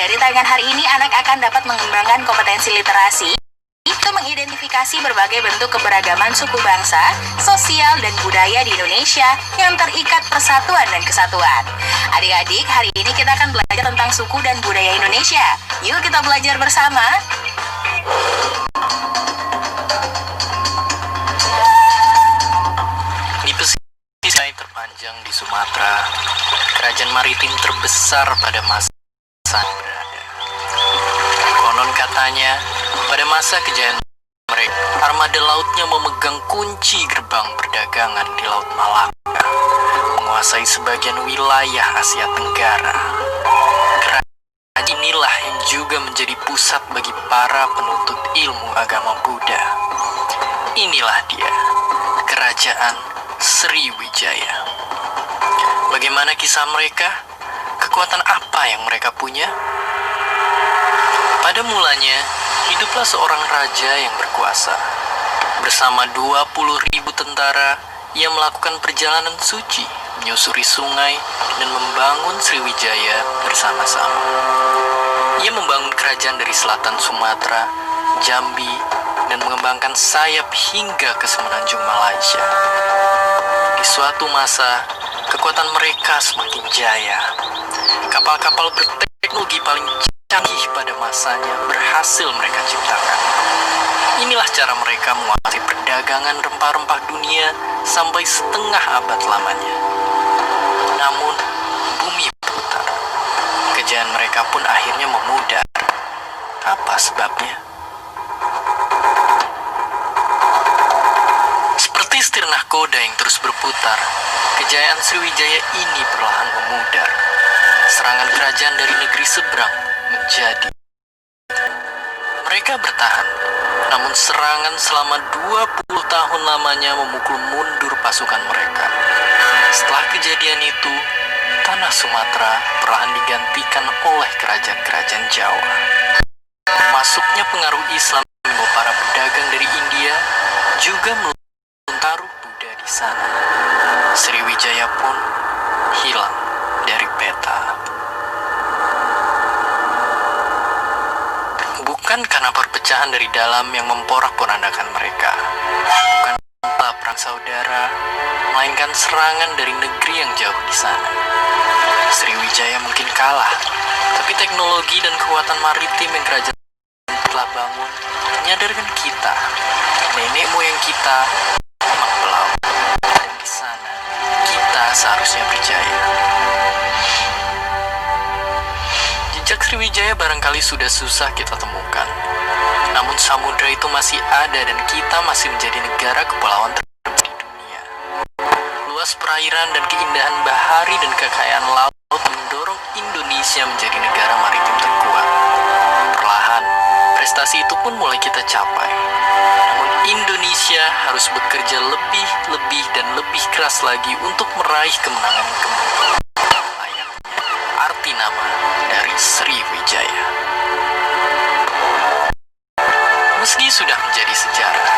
dari tayangan hari ini, anak akan dapat mengembangkan kompetensi literasi, itu mengidentifikasi berbagai bentuk keberagaman suku bangsa, sosial, dan budaya di Indonesia yang terikat persatuan dan kesatuan. Adik-adik, hari ini kita akan belajar tentang suku dan budaya Indonesia. Yuk kita belajar bersama. Di pesisir terpanjang di Sumatera, kerajaan maritim terbesar pada masa berada. Konon katanya, pada masa kejayaan mereka, armada lautnya memegang kunci gerbang perdagangan di Laut Malaka, menguasai sebagian wilayah Asia Tenggara. Kerajaan inilah yang juga menjadi pusat bagi para penuntut ilmu agama Buddha. Inilah dia, Kerajaan Sriwijaya. Bagaimana kisah mereka? Kekuatan apa yang mereka punya? Pada mulanya, hiduplah seorang raja yang berkuasa. Bersama 20.000 tentara, ia melakukan perjalanan suci, menyusuri sungai, dan membangun Sriwijaya bersama-sama. Ia membangun kerajaan dari selatan Sumatera, Jambi, dan mengembangkan sayap hingga ke semenanjung Malaysia. Di suatu masa, kekuatan mereka semakin jaya. Kapal-kapal berteknologi paling canggih pada masanya berhasil mereka ciptakan. Inilah cara mereka menguasai perdagangan rempah-rempah dunia sampai setengah abad lamanya. Namun, bumi berputar. Kejayaan mereka pun akhirnya memudar. Apa sebabnya? Seperti setir nahkoda yang terus berputar, kejayaan Sriwijaya ini perlahan memudar. Serangan kerajaan dari negeri seberang menjadi. Mereka bertahan, namun serangan selama 20 tahun lamanya memukul mundur pasukan mereka. Setelah kejadian itu, tanah Sumatera perlahan digantikan oleh kerajaan-kerajaan Jawa. Masuknya pengaruh Islam membawa para pedagang dari India juga taruh Buddha di sana. Sriwijaya pun hilang dari peta. Bukan karena perpecahan dari dalam yang memporak-porandakan mereka, bukan karena perang saudara, melainkan serangan dari negeri yang jauh di sana. Sriwijaya mungkin kalah, tapi teknologi dan kekuatan maritim yang kerajaan telah bangun menyadarkan kita, nenek moyang kita memang pelaut, dan di sana kita seharusnya berjaya. Jejak Sriwijaya barangkali sudah susah kita temukan, namun samudra itu masih ada dan kita masih menjadi negara kepulauan terbesar di dunia. Luas perairan dan keindahan bahari dan kekayaan laut mendorong Indonesia menjadi negara maritim terkuat. Perlahan, prestasi itu pun mulai kita capai. Namun Indonesia harus bekerja lebih dan lebih keras lagi untuk meraih kemenangan kembali. Layaknya arti nama dari Sriwijaya. Meski sudah menjadi sejarah,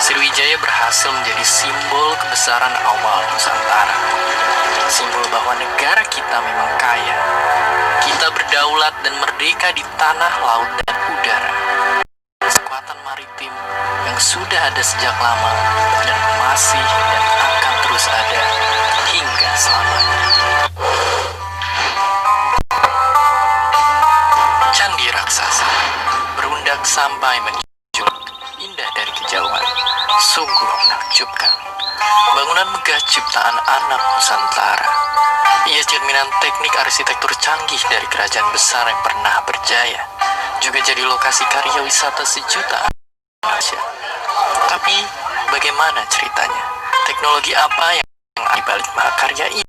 Sriwijaya berhasil menjadi simbol kebesaran awal Nusantara. Simbol bahwa negara kita memang kaya. Kita berdaulat dan merdeka di tanah, laut, dan udara. Kekuatan maritim yang sudah ada sejak lama dan masih dan akan terus ada hingga selamanya. Candi raksasa berundak sampai menjulang, indah dari kejauhan, sungguh menakjubkan. Bangunan megah ciptaan anak Nusantara. Ia cerminan teknik arsitektur canggih dari kerajaan besar yang pernah berjaya. Juga jadi lokasi karya wisata sejuta Indonesia. Tapi bagaimana ceritanya? Teknologi apa yang ada di balik mahakarya ini?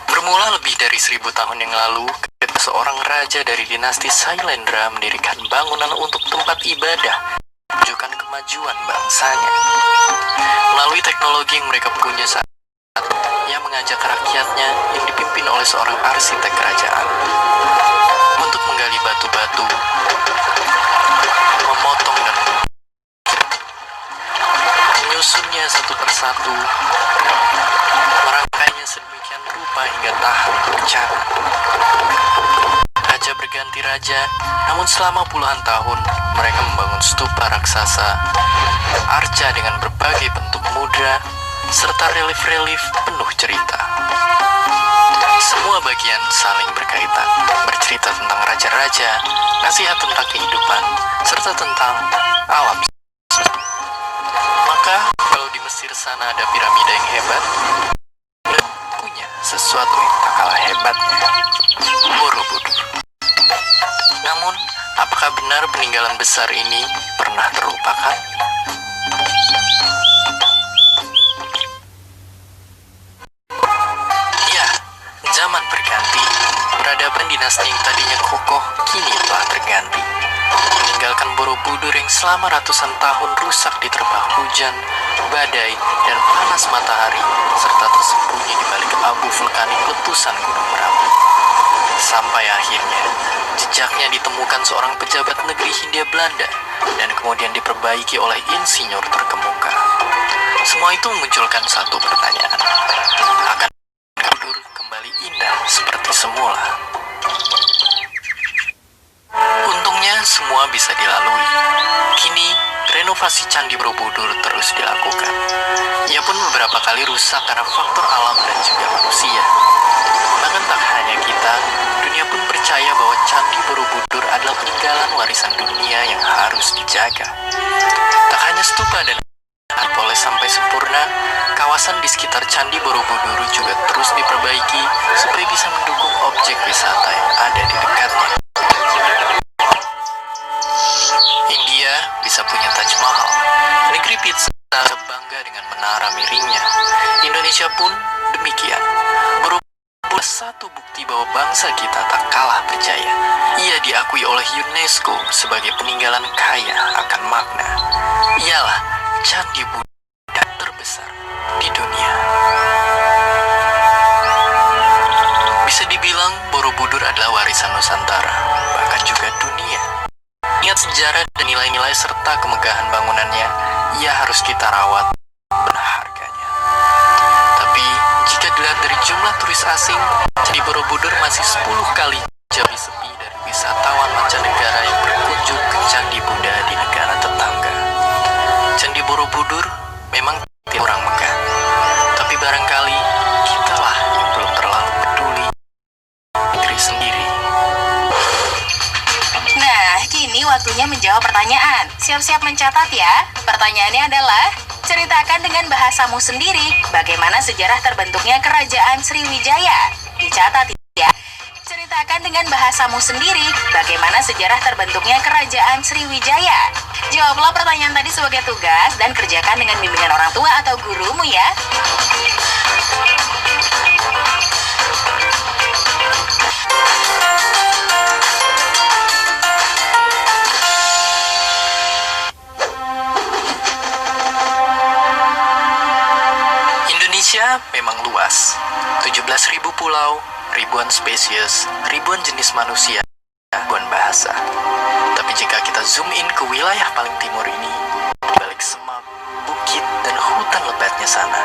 Bermula lebih dari 1000 tahun yang lalu, ketika seorang raja dari dinasti Sailendra mendirikan bangunan untuk tempat ibadah, menunjukkan kemajuan bangsanya. Melalui teknologi yang mereka punya saat, ia mengajak rakyatnya yang dipimpin oleh seorang arsitek kerajaan untuk menggali batu-batu, memotong dan menyusunnya satu persatu, bertapa hingga tahan bencana. Raja berganti raja, namun selama puluhan tahun mereka membangun stupa raksasa, arca dengan berbagai bentuk mudra, serta relief-relief penuh cerita. Semua bagian saling berkaitan, bercerita tentang raja-raja, nasihat tentang kehidupan, serta tentang alam. Maka, kalau di Mesir sana ada piramida yang hebat, punya sesuatu yang tak kalah hebatnya, Borobudur. Namun, apakah benar peninggalan besar ini pernah terlupakan? Ya, zaman berganti, peradaban dinasti yang tadinya kokoh kini telah terganti, meninggalkan Borobudur yang selama ratusan tahun rusak diterpa hujan, badai, dan panas matahari, serta tersembunyi di balik abu vulkanik letusan Gunung Merapi. Sampai akhirnya, jejaknya ditemukan seorang pejabat negeri Hindia Belanda dan kemudian diperbaiki oleh insinyur terkemuka. Semua itu memunculkan satu pertanyaan. Akan Borobudur kembali indah seperti semula? Untungnya semua bisa dilalui. Kini, renovasi Candi Borobudur terus dilakukan. Ia pun beberapa kali rusak karena faktor alam dan juga manusia. Bahkan tak hanya kita, dunia pun percaya bahwa Candi Borobudur adalah peninggalan warisan dunia yang harus dijaga. Tak hanya stupa dan boleh sampai sempurna, kawasan di sekitar Candi Borobudur juga terus diperbaiki supaya bisa mendukung objek wisata yang ada di dekatnya. India bisa punya Taj Mahal, negeri pizza bangga dengan menara miringnya. Indonesia pun demikian. Borobudur satu bukti bahwa bangsa kita tak kalah berjaya. Ia diakui oleh UNESCO sebagai peninggalan kaya akan makna. Ialah Candi Buddha terbesar di dunia. Bisa dibilang Borobudur adalah warisan Nusantara, bahkan juga dunia. Ingat sejarah dan nilai-nilai serta kemegahan bangunannya, ia harus kita rawat benar harganya. Tapi, jika dilihat dari jumlah turis asing, Candi Borobudur masih 10 kali jauh sepi dari wisatawan mancanegara yang berkunjung ke Candi Buddha di negara tetangga. Candi Borobudur memang kurang megah, tapi barangkali kitalah yang belum terlalu peduli negeri sendiri. Nah, kini waktunya menjawab pertanyaan. Siap-siap mencatat ya. Pertanyaannya adalah, ceritakan dengan bahasamu sendiri bagaimana sejarah terbentuknya Kerajaan Sriwijaya. Dicatat ya. Ceritakan dengan bahasamu sendiri bagaimana sejarah terbentuknya Kerajaan Sriwijaya. Jawablah pertanyaan tadi sebagai tugas dan kerjakan dengan bimbingan orang tua atau gurumu ya. Indonesia memang luas, 17.000 pulau, ribuan spesies, ribuan jenis manusia, ribuan bahasa. Tapi jika kita zoom in ke wilayah paling timur ini, di balik semak, bukit, dan hutan lebatnya sana,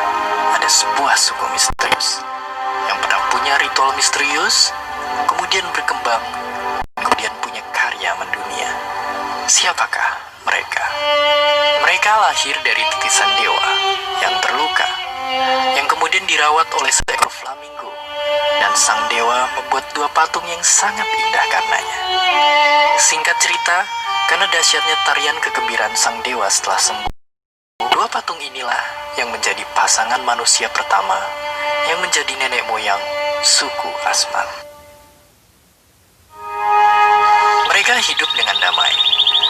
ada sebuah suku misterius yang pernah punya ritual misterius, kemudian berkembang, kemudian punya karya mendunia. Siapakah mereka? Mereka lahir dari titisan dewa yang terluka, yang kemudian dirawat oleh seekor flamingo, dan sang dewa membuat 2 patung yang sangat indah karenanya. Singkat cerita, karena dahsyatnya tarian kegembiraan sang dewa setelah sembuh, 2 patung inilah yang menjadi pasangan manusia pertama yang menjadi nenek moyang suku Asmat. Mereka hidup dengan damai.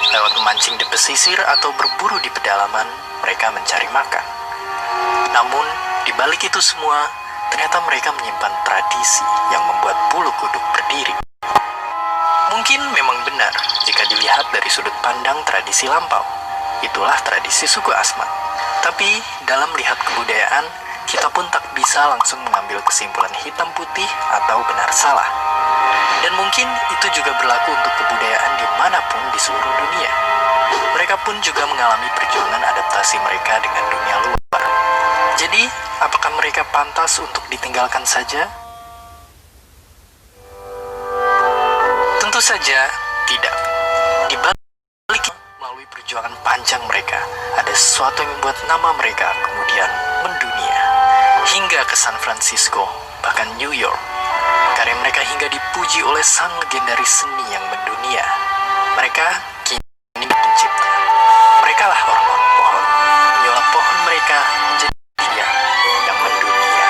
Lewat memancing di pesisir atau berburu di pedalaman, mereka mencari makan. Namun, di balik itu semua, ternyata mereka menyimpan tradisi yang membuat bulu kuduk berdiri. Mungkin memang benar jika dilihat dari sudut pandang tradisi lampau. Itulah tradisi suku Asmat. Tapi, dalam melihat kebudayaan, kita pun tak bisa langsung mengambil kesimpulan hitam putih atau benar salah. Dan mungkin itu juga berlaku untuk kebudayaan dimanapun di seluruh dunia. Mereka pun juga mengalami perjuangan adaptasi mereka dengan dunia luar. Jadi, apakah mereka pantas untuk ditinggalkan saja? Tentu saja tidak. Di balik melalui perjuangan panjang mereka, ada sesuatu yang membuat nama mereka kemudian mendunia. Hingga ke San Francisco, bahkan New York. Karya mereka hingga dipuji oleh sang legendaris seni yang mendunia. Mereka kini pencipta. Mereka lah orang-orang pohon. Menyulap pohon mereka menjadi dia yang mendunia.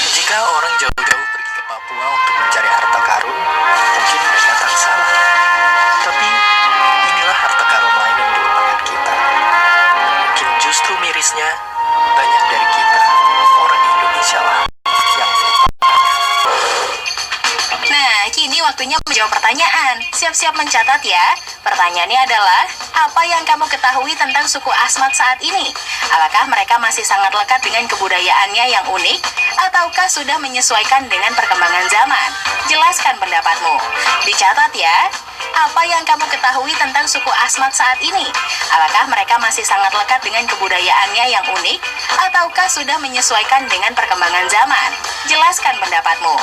Jika orang jauh-jauh pergi ke Papua untuk mencari harta karun, mungkin mereka tak salah. Tapi inilah harta karun lain yang dilupakan kita. Mungkin justru mirisnya, banyak dari kita, orang Indonesia lah, yang lupa. Nah, kini waktunya menjawab pertanyaan. Siap-siap mencatat ya. Pertanyaannya adalah, apa yang kamu ketahui tentang suku Asmat saat ini? Apakah mereka masih sangat lekat dengan kebudayaannya yang unik? Ataukah sudah menyesuaikan dengan perkembangan zaman? Jelaskan pendapatmu. Dicatat ya. Apa yang kamu ketahui tentang suku Asmat saat ini? Apakah mereka masih sangat lekat dengan kebudayaannya yang unik? Ataukah sudah menyesuaikan dengan perkembangan zaman? Jelaskan pendapatmu.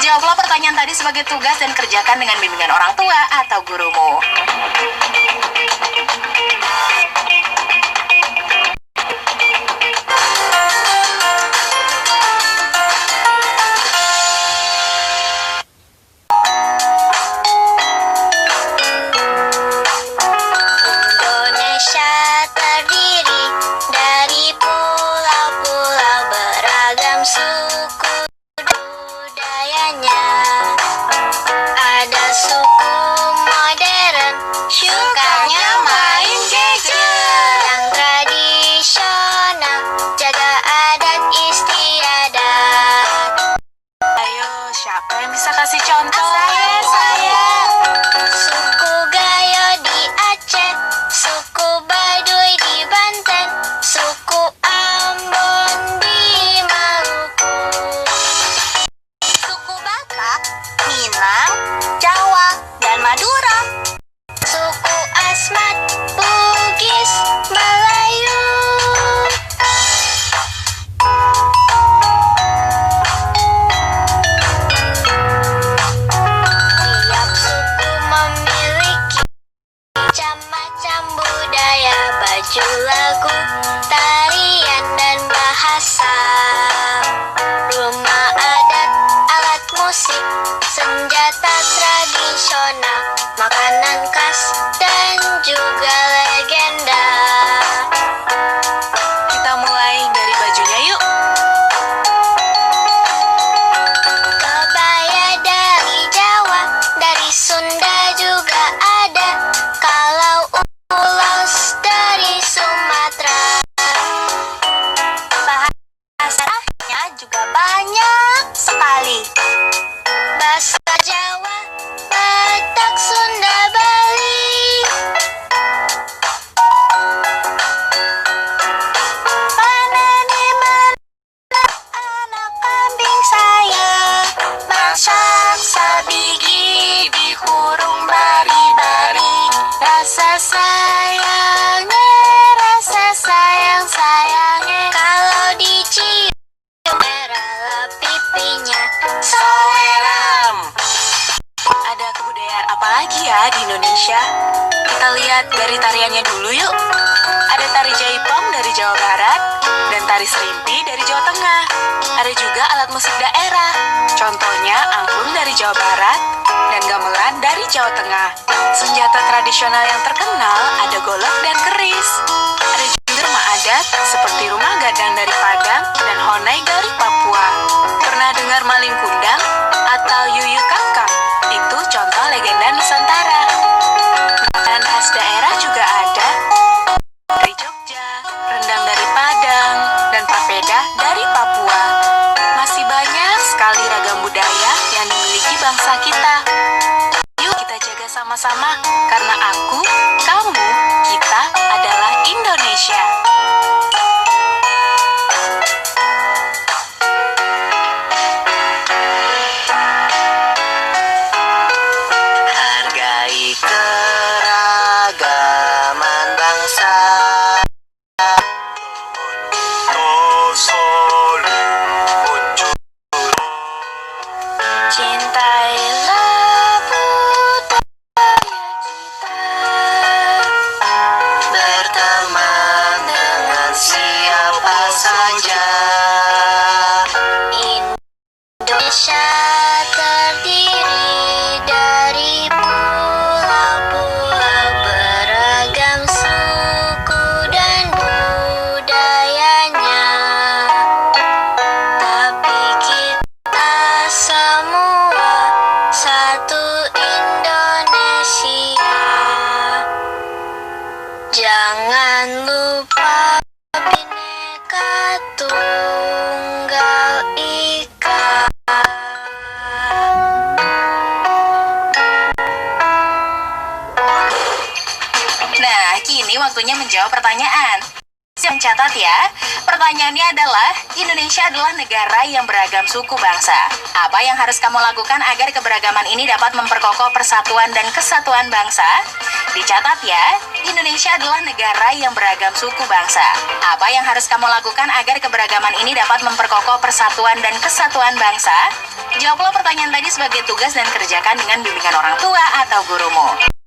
Jawablah pertanyaan tadi sebagai tugas dan kerjakan dengan bimbingan orang tua atau gurumu. Indonesia terdiri dari pulau-pulau beragam suku budayanya. Ada suku modern, sukanya main gadget. Yang tradisional, jaga adat istiadat. Ayo, siapa yang bisa kasih contoh? Saya. Suku Gayo di Aceh, suku Baduy di Banten, suku Ambon di Maluku. Suku Batak, Minang, Jawa, dan Madura. Suku Asmat, Bugis, Melayu. Tiap suku memiliki macam-macam budaya, baju, lagu, tarian, dan bahasa. Rumah adat, alat musik, senjata tradisional, makanan khas, dan juga legenda. Kita mulai dari bajunya yuk. Kebaya dari Jawa, dari Sunda juga ada. Kalau ulos dari Sumatera. Bahasanya juga banyak sekali. Bahasa Jawa, Batak, Sunda, Bali. Panen di mana anak kambing saya, masak sabigi di hurung bari-bari. Rasa sayangnya kalau dicium merah pipinya. Soeram. Ada kebudayaan apa lagi ya di Indonesia? Kita lihat dari tariannya dulu yuk. Ada tari jaipong dari Jawa Barat dan tari serimpi dari Jawa Tengah. Ada juga alat musik daerah. Contohnya angklung dari Jawa Barat dan gamelan dari Jawa Tengah. Senjata tradisional yang terkenal ada golok dan keris. Ada juga rumah adat seperti rumah gadang dari Padang dan honai dari Papua. Pernah dengar maling kundang atau yuyu kakang? Itu contoh legenda Nusantara. Makanan khas daerah juga ada dari Jogja, rendang dari Padang, dan papeda dari Papua. Masih banyak sekali ragam budaya yang dimiliki bangsa kita. Yuk kita jaga sama-sama, karena aku, Jangan lupa Bhinneka Tunggal Ika. Nah, kini waktunya menjawab pertanyaan. Siap mencatat ya. Pertanyaannya adalah, Indonesia adalah negara yang beragam suku bangsa. Apa yang harus kamu lakukan agar keberagaman ini dapat memperkokoh persatuan dan kesatuan bangsa? Dicatat ya, Indonesia adalah negara yang beragam suku bangsa. Apa yang harus kamu lakukan agar keberagaman ini dapat memperkokoh persatuan dan kesatuan bangsa? Jawablah pertanyaan tadi sebagai tugas dan kerjakan dengan bimbingan orang tua atau gurumu.